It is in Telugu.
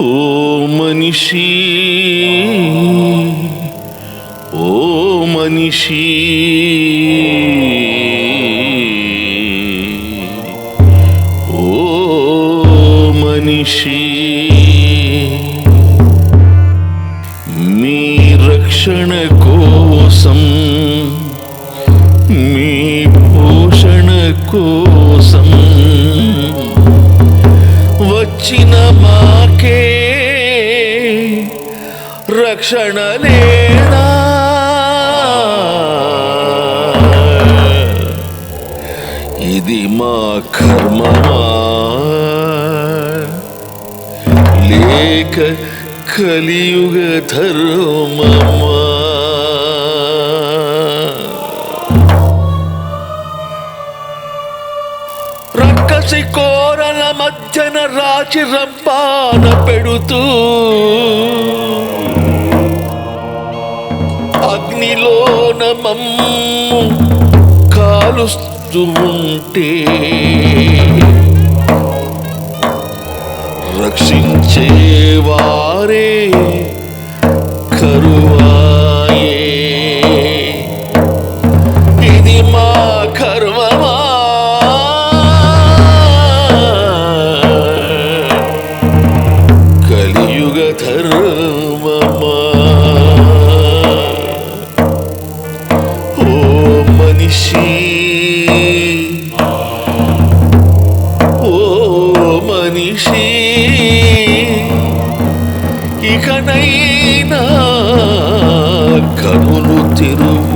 ఓ మనిషి ఓ మనిషి ఓ మనిషి మీ రక్షణ కోసం మీ పోషణ కోసం వచ్చిన మాకే రక్షణ లేదా? ఇది మా కర్మమా లేక కలియుగ ధర్మమా? రక్కసి కోరల మధ్యన రాచి రంపాన పెడుతూ అగ్నిలోన మమ్ము కాలుస్తూ ఉంటే రక్షించేవారే కరువాయే. ఇది మా కర్మమా కలియుగ ధర్మమా? ఓ మనిషి ఓ మనిషి ఇకనైనా కనులు తెరువు.